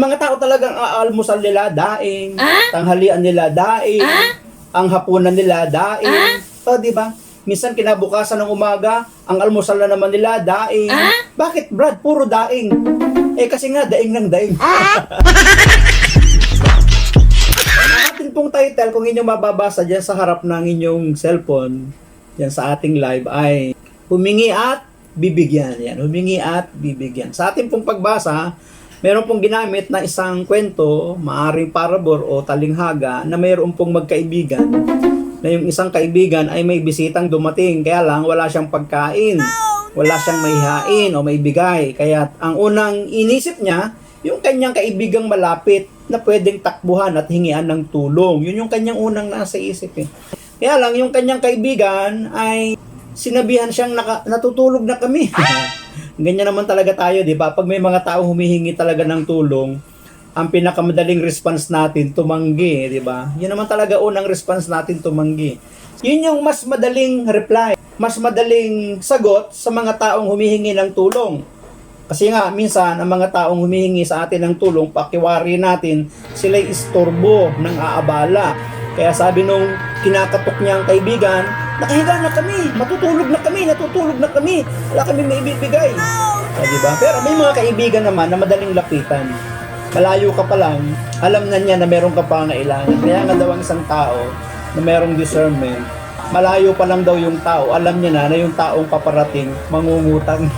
Mga tao talagang aalmusal nila, daing. Tanghalian nila, daing. Ang hapunan nila, daing. O, di ba? Minsan kinabukasan ng umaga, ang almusal na naman nila, daing. Bakit, Brad? Puro daing. Eh, kasi nga, daing ng daing. Ang ating pong title, kung inyong mababasa dyan sa harap ng inyong cellphone, dyan sa ating live, ay humingi at bibigyan. Yan, humingi at bibigyan. Sa ating pong pagbasa, meron pong ginamit na isang kwento, maaring parabor o talinghaga, na mayroon pong magkaibigan, na yung isang kaibigan ay may bisitang dumating, kaya lang wala siyang pagkain, wala siyang maihain o maibigay. Kaya ang unang inisip niya, yung kanyang kaibigang malapit na pwedeng takbuhan at hingian ng tulong. Yun yung kanyang unang nasa isip eh. Kaya lang yung kanyang kaibigan ay sinabihan siyang natutulog na kami. Ganyan naman talaga tayo, di ba? Pag may mga tao humihingi talaga ng tulong, ang pinakamadaling response natin, tumanggi, di ba? Yun naman talaga unang response natin, tumanggi. Yun yung mas madaling reply, mas madaling sagot sa mga taong humihingi ng tulong. Kasi nga, minsan, ang mga taong humihingi sa atin ng tulong, pakiwari natin, sila'y istorbo ng aabala. Kaya sabi nung kinakatok niyang kaibigan, nakahiga na kami, natutulog na kami, wala kami may ibibigay. Diba? Pero may mga kaibigan naman na madaling lapitan. Malayo ka pa lang, alam na niya na meron ka pangailangan. Kaya nga daw ang isang tao na merong discernment, malayo pa lang daw yung tao, alam niya na yung taong paparating, mangungutang.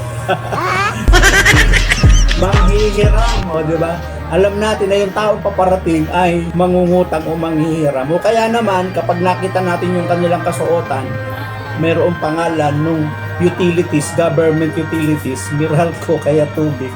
Manghihiram, o diba? Alam natin na yung taong paparating ay mangungutang o manghihiram. O kaya naman, kapag nakita natin yung kanilang kasuotan, mayroong pangalan nung utilities, government utilities, Meralco, kaya tubig.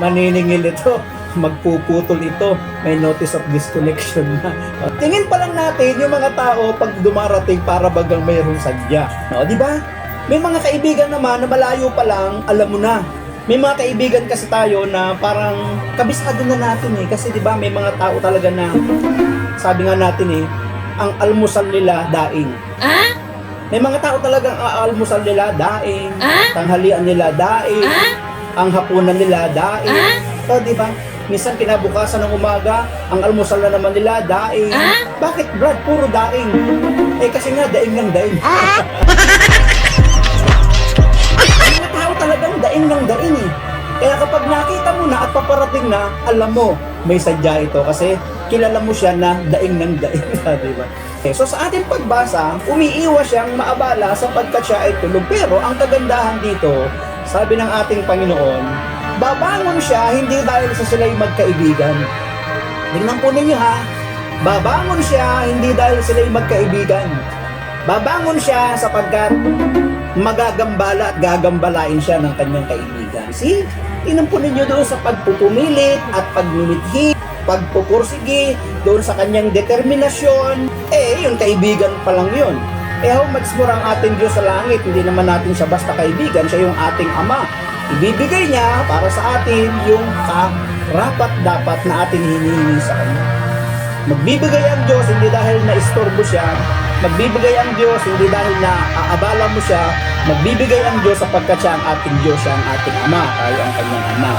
Maniningil ito, magpuputol ito, may notice of disconnection na. Tingin pa lang natin yung mga tao pag dumarating para bagang mayroong sadya. O, di ba? May mga kaibigan naman na malayo pa lang, alam mo na. May mga kaibigan kasi tayo na parang kabisado na natin eh. Kasi di ba may mga tao talaga na, sabi nga natin eh, ang almusal nila, daing. May mga tao talagang almusal nila, daing. Tanghalian nila, daing. Ang hapunan nila, daing. So di ba? Minsan kinabukasan ng umaga, ang almusal na naman nila, daing. Bakit, Brad? Puro daing. Eh kasi nga, daing ng daing. Mga tao talagang daing ng daing eh. Kaya kapag nakita mo na at paparating na, alam mo, may sadya ito. Kasi kilala mo siya na daing ng daing. Diba? Okay, so sa ating pagbasa, umiiwas siyang maabala sapagkat siya ay tulog. Pero ang kagandahan dito, sabi ng ating Panginoon, babangon siya hindi dahil sa sila'y magkaibigan. Tingnan po ninyo ha, babangon siya hindi dahil sila'y magkaibigan. Babangon siya sapagkat magagambala at gagambalain siya ng kanyang kaibigan. See? Tingnan po ninyo doon sa pagpupumilit at pagmimithi, pagpupursige, doon sa kanyang determinasyon. Yung kaibigan pa lang yun. How much more ang ating Diyos sa langit? Hindi naman natin siya basta kaibigan, siya yung ating Ama. Ibibigay niya para sa atin yung karapat-dapat na ating hinihingi sa Kanya. Magbibigay ang Diyos hindi dahil na-istorbo siya, magbibigay ang Diyos hindi dahil na aabala mo siya, magbibigay ang Diyos sapagkat siya ang ating Diyos, siya ang ating Ama, tayo ang Kanyang Ama.